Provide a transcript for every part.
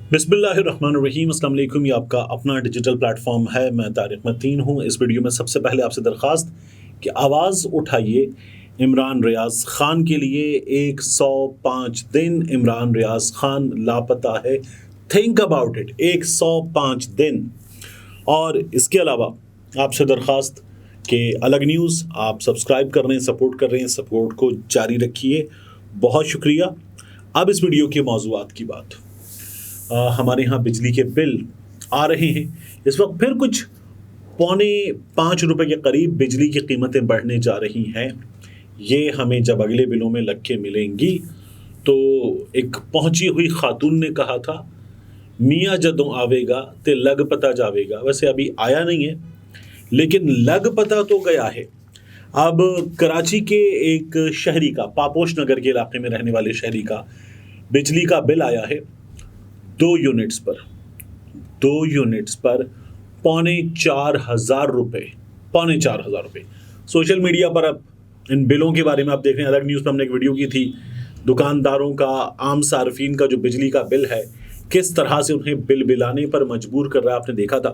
बिस्मिल्लाहिर्रहमानिर्रहीम। अस्सलाम वालेकुम। ये आपका अपना डिजिटल प्लेटफॉर्म है। मैं तारिक मतीन हूँ। इस वीडियो में सबसे पहले आपसे दरख्वास्त कि आवाज़ उठाइए इमरान रियाज़ ख़ान के लिए। 105 दिन इमरान रियाज़ ख़ान लापता है। थिंक अबाउट इट, 105 दिन। और इसके अलावा आपसे दरख्वास्त कि अलग न्यूज़ आप सब्सक्राइब कर रहे हैं, सपोर्ट कर रहे हैं, सपोर्ट को जारी रखिए। बहुत शुक्रिया। अब इस वीडियो के मौज़ूआत की बात। हमारे यहाँ बिजली के बिल आ रहे हैं। इस वक्त फिर कुछ ₹4.5 के करीब बिजली की कीमतें बढ़ने जा रही हैं। ये हमें जब अगले बिलों में लग के मिलेंगी तो एक पहुंची हुई खातून ने कहा था, मियाँ जदों आवेगा ते लग पता जावेगा। वैसे अभी आया नहीं है लेकिन लग पता तो गया है। अब कराची के एक शहरी का, पापोश नगर के इलाके में रहने वाले शहरी का बिजली का बिल आया है 2 यूनिट्स पर ₹4,500। ₹4,500। सोशल मीडिया पर अब इन बिलों के बारे में आप देख रहे हैं। अलग न्यूज़ पर हमने एक वीडियो की थी, दुकानदारों का, आम सार्फिन का जो बिजली का बिल है किस तरह से उन्हें बिल बिलाने पर मजबूर कर रहा है, आपने देखा था।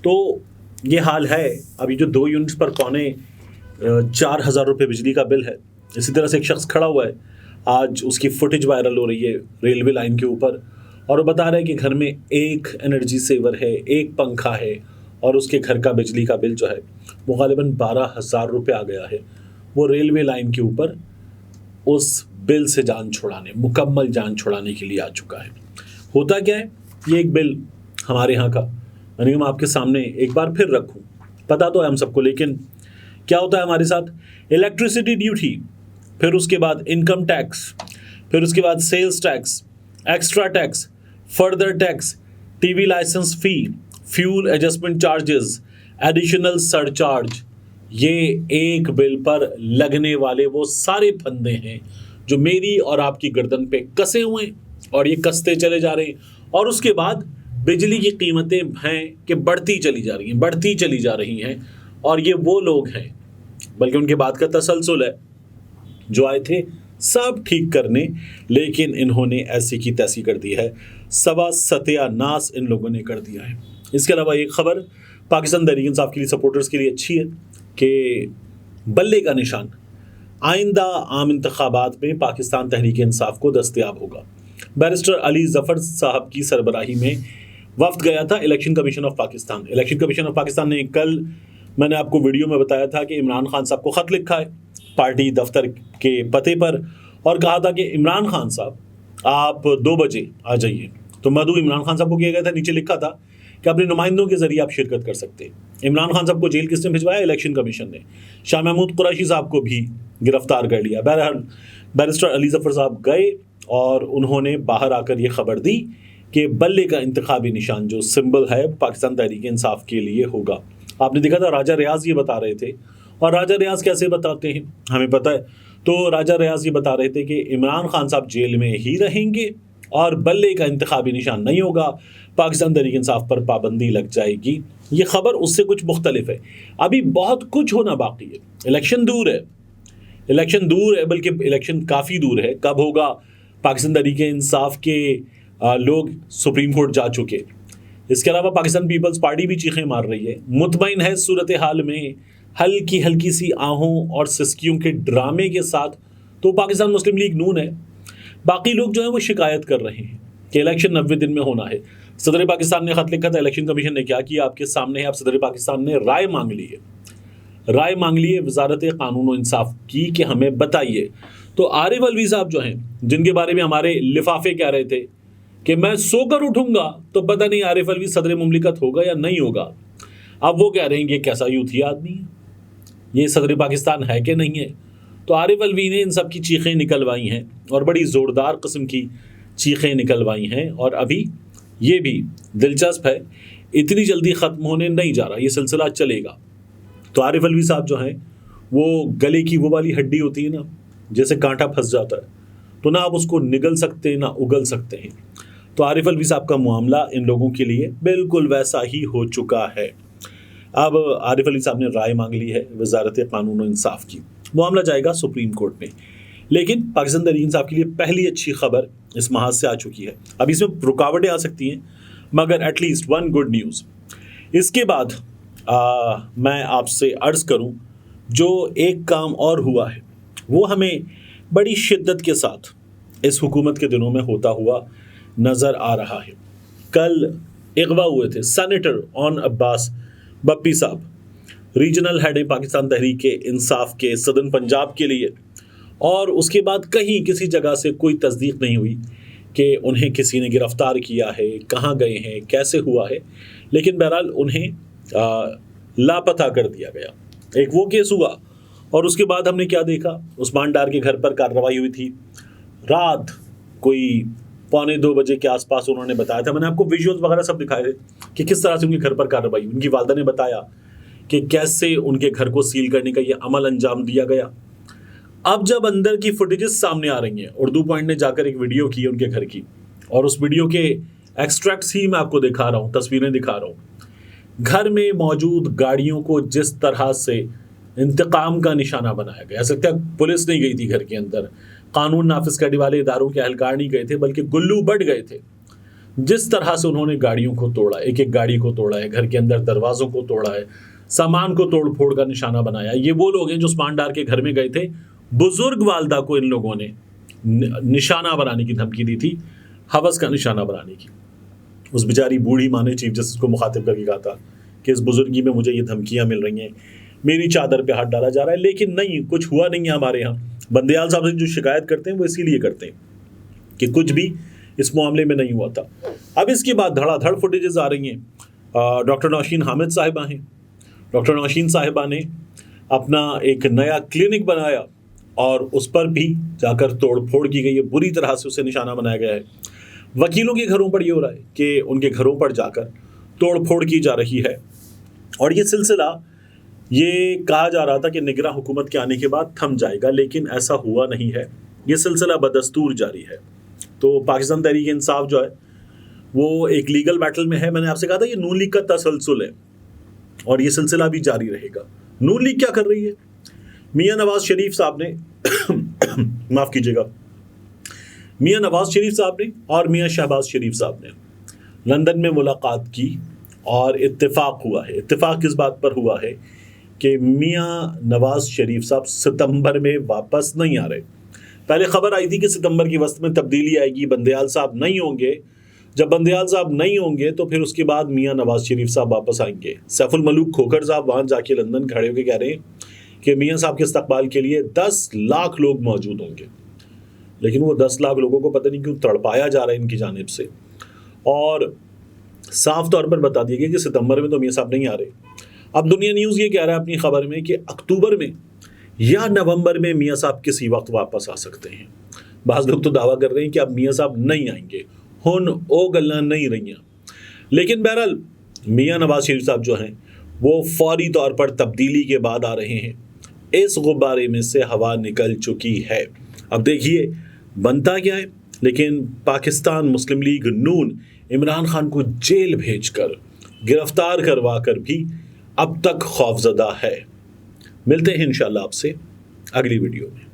तो ये हाल है। अभी जो 2 यूनिट्स पर ₹4,500 बिजली का बिल है। इसी तरह से एक शख्स खड़ा हुआ है, आज उसकी फुटेज वायरल हो रही है रेलवे लाइन के ऊपर, और वो बता रहे हैं कि घर में एक एनर्जी सेवर है, एक पंखा है, और उसके घर का बिजली का बिल जो है वो गालिबन ₹12,000 आ गया है। वो रेलवे लाइन के ऊपर उस बिल से जान छुड़ाने, मुकम्मल जान छुड़ाने के लिए आ चुका है। होता क्या है, ये एक बिल हमारे यहाँ का यानी मैं आपके सामने एक बार फिर रखूँ, पता तो है हम सबको, लेकिन क्या होता है हमारे साथ, इलेक्ट्रिसिटी ड्यूटी, फिर उसके बाद इनकम टैक्स, फिर उसके बाद sales tax, extra tax, further tax, TV licence fee, fuel adjustment charges, additional surcharge. ये एक बिल पर लगने वाले वो सारे फंदे हैं जो मेरी और आपकी गर्दन पे कसे हुए हैं, और ये कसते चले जा रहे हैं। और उसके बाद बिजली की कीमतें हैं कि बढ़ती चली जा रही हैं। और ये वो लोग हैं, बल्कि उनके बाद का तसलसल है, जो आए थे सब ठीक करने, लेकिन इन्होंने ऐसी की तैसी कर दी है। सत्यानाश इन लोगों ने कर दिया है। इसके अलावा एक खबर पाकिस्तान तहरीक इंसाफ के लिए, सपोर्टर्स के लिए अच्छी है कि बल्ले का निशान आइंदा आम इंतखाबात में पाकिस्तान तहरीक इंसाफ को दस्तयाब होगा। बैरिस्टर अली जफर साहब की सरबराही में वफ्द गया था election commission of Pakistan. Election commission of Pakistan ने कल, मैंने आपको वीडियो में बताया था कि इमरान खान साहब को ख़त लिखा है पार्टी दफ्तर के पते पर, और कहा था कि इमरान खान साहब आप 2 बजे आ जाइए। तो मदऊ इमरान खान साहब को किया गया था, नीचे लिखा था कि अपने नुमाइंदों के जरिए आप शिरकत कर सकते हैं। इमरान खान साहब को जेल किसने भिजवाया? इलेक्शन कमीशन ने। शाह महमूद कुरैशी साहब को भी गिरफ्तार कर लिया। बहरहाल बैरिस्टर अली जफर साहब गए और उन्होंने बाहर आकर ये खबर दी कि बल्ले का इंतखाबी निशान जो सिंबल है पाकिस्तान तहरीक इंसाफ के लिए होगा। आपने देखा था राजा रियाज ये बता रहे थे, और राजा रियाज कैसे बताते हैं हमें पता है। तो राजा रियाज ये बता रहे थे कि इमरान खान साहब जेल में ही रहेंगे और बल्ले का इंतखाबी निशान नहीं होगा, पाकिस्तान तहरीक इंसाफ पर पाबंदी लग जाएगी। ये खबर उससे कुछ मुख्तलिफ है। अभी बहुत कुछ होना बाकी है। इलेक्शन दूर है, बल्कि इलेक्शन काफ़ी दूर है। कब होगा? पाकिस्तान तहरीक इंसाफ के लोग सुप्रीम कोर्ट जा चुके। इसके अलावा पाकिस्तान पीपल्स पार्टी भी चीखें मार रही है, मुतमईन है सूरत हाल में, हल्की सी आहों और सिसकियों के ड्रामे के साथ। तो पाकिस्तान मुस्लिम लीग नून है, बाकी लोग जो है वो शिकायत कर रहे हैं कि इलेक्शन 90 दिन में होना है। सदर पाकिस्तान ने खत लिखा था, इलेक्शन कमीशन ने क्या किया आपके सामने है। अब सदर पाकिस्तान ने राय मांग ली है वजारत कानून और इंसाफ की कि हमें बताइए। तो आरिफ अलवी साहब जो हैं, जिनके बारे में हमारे लिफाफे कह रहे थे कि मैं सोकर उठूंगा तो पता नहीं आरिफ अलवी सदर मुमलिकत होगा या नहीं होगा, अब वो कह रहे हैं कि कैसा यूथी आदमी है, ये सदर पाकिस्तान है कि नहीं है। तो आरिफ अलवी ने इन सब की चीखें निकलवाई हैं, और बड़ी ज़ोरदार किस्म की चीखें निकलवाई हैं। और अभी ये भी दिलचस्प है, इतनी जल्दी ख़त्म होने नहीं जा रहा, ये सिलसिला चलेगा। तो आरिफ अलवी साहब जो हैं, वो गले की वो वाली हड्डी होती है ना, जैसे कांटा फंस जाता है, तो ना आप उसको निगल सकते ना उगल सकते हैं। तो आरिफ अलवी साहब का मामला इन लोगों के लिए बिल्कुल वैसा ही हो चुका है। अब आरिफ अलवी साहब ने राय मांग ली है वजारत कानून और इंसाफ की, मामला जाएगा सुप्रीम कोर्ट में। लेकिन पाकिस्तान तहरीक इंसाफ के लिए पहली अच्छी खबर اس महाज से आ चुकी है। अब इसमें रुकावटें आ सकती हैं, मगर एटलीस्ट वन गुड न्यूज़। इसके बाद मैं आपसे अर्ज़ करूं, जो एक काम और हुआ है वो हमें बड़ी शिद्दत के साथ इस हुकूमत के दिनों में होता हुआ नज़र आ रहा है। कल अगवा हुए थे सेनेटर ऑन अब्बास बप्पी साहब, रीजनल हेड है पाकिस्तान तहरीक इंसाफ के सदन पंजाब के लिए, और उसके बाद कहीं किसी जगह से कोई तस्दीक नहीं हुई कि उन्हें किसी ने गिरफ्तार किया है, कहाँ गए हैं, कैसे हुआ है, लेकिन बहरहाल उन्हें लापता कर दिया गया। एक वो केस हुआ, और उसके बाद हमने क्या देखा, उस्मान डार के घर पर कार्रवाई हुई थी। रात कोई 1:45 बजे के आसपास उन्होंने बताया था, मैंने आपको विजुअल्स वगैरह सब दिखाए थे कि किस तरह से उनके घर पर कार्रवाई। उनकी वालदा ने बताया कि कैसे उनके घर को सील करने का ये अमल अंजाम दिया गया। अब जब अंदर की फुटेजेस सामने आ रही हैं, उर्दू पॉइंट ने जाकर एक वीडियो की उनके घर की, और उस वीडियो के एक्सट्रैक्ट्स ही मैं आपको दिखा रहा हूँ, तस्वीरें दिखा रहा हूँ। घर में मौजूद गाड़ियों को जिस तरह से इंतकाम का निशाना बनाया गया, ऐसा लगता है पुलिस नहीं गई थी घर के अंदर, कानून नाफिज करने वाले इदारों के अहलकार नहीं गए थे, बल्कि गुल्लू बढ़ गए थे। जिस तरह से उन्होंने गाड़ियों को तोड़ा, एक एक गाड़ी को तोड़ा है, घर के अंदर दरवाज़ों को तोड़ा है, सामान को तोड़ फोड़ का निशाना बनाया। ये वो लोग हैं जो उस्मान डार के घर में गए थे। बुजुर्ग वालदा को इन लोगों ने निशाना बनाने की धमकी दी थी, हवस का निशाना बनाने की। उस बेचारी बूढ़ी माँ ने चीफ जस्टिस को मुखातिब करके कहा था कि इस बुजुर्गी में मुझे ये धमकियाँ मिल रही हैं, मेरी चादर पे हाथ डाला जा रहा है। लेकिन नहीं, कुछ हुआ नहीं है। हमारे यहाँ बंदेयाल साहब से जो शिकायत करते हैं वो इसीलिए करते हैं कि कुछ भी इस मामले में नहीं हुआ था। अब इसके बाद धड़ाधड़ फुटेजेस आ रही हैं। डॉक्टर नौशीन हामिद साहिबा हैं, डॉक्टर नौशीन साहिबा ने अपना एक नया क्लिनिक बनाया और उस पर भी जाकर तोड़ फोड़ की गई है, बुरी तरह से उसे निशाना बनाया गया है। वकीलों के घरों पर ये हो रहा है कि उनके घरों पर जाकर तोड़ फोड़ की जा रही है, और ये सिलसिला ये कहा जा रहा था कि निगरां हुकूमत के आने के बाद थम जाएगा, लेकिन ऐसा हुआ नहीं है। ये सिलसिला बदस्तूर जारी है। तो पाकिस्तान तहरीक इंसाफ जो है वो एक लीगल बैटल में है। मैंने आपसे कहा था ये नून लीग का तसलसल है और ये सिलसिला भी जारी रहेगा। नून लीग क्या कर रही है? मियां नवाज शरीफ साहब ने माफ़ कीजिएगा, मियां नवाज शरीफ साहब ने और मियां शहबाज शरीफ साहब ने लंदन में मुलाकात की और इत्तेफाक हुआ है। इत्तेफाक किस बात पर हुआ है कि मियां नवाज शरीफ साहब सितंबर में वापस नहीं आ रहे। पहले खबर आई थी कि सितंबर की वस्त में तब्दीली आएगी, बंदेयाल साहब नहीं होंगे। जब बंदेयाल साहब नहीं होंगे तो फिर उसके बाद मियां नवाज शरीफ साहब वापस आएंगे। सैफुल मलूक खोखर साहब वहाँ जाके लंदन खड़े होकर कह रहे हैं कि मियां साहब के इस्तकबाल के लिए 10 लाख लोग मौजूद होंगे, लेकिन वो 10 लाख लोगों को पता नहीं क्यों तड़पाया जा रहा है इनकी जानिब से, और साफ तौर पर बता दिया गया कि सितंबर में तो मियां साहब नहीं आ रहे। अब दुनिया न्यूज़ ये कह रहा है अपनी खबर में कि अक्टूबर में या नवंबर में मियां साहब किसी वक्त वापस आ सकते हैं। बाज़ लोग तो दावा कर रहे हैं कि अब मियां साहब नहीं आएंगे, हुन ओ गल्लां नहीं रही। लेकिन बहरहाल मियां नवाज शरीफ साहब जो हैं वो फौरी तौर पर तब्दीली के बाद आ रहे हैं। इस गुब्बारे में से हवा निकल चुकी है। अब देखिए बनता क्या है, लेकिन पाकिस्तान मुस्लिम लीग नून इमरान खान को जेल भेजकर गिरफ्तार करवा कर भी अब तक खौफजदा है। मिलते हैं इंशाल्लाह आपसे अगली वीडियो में।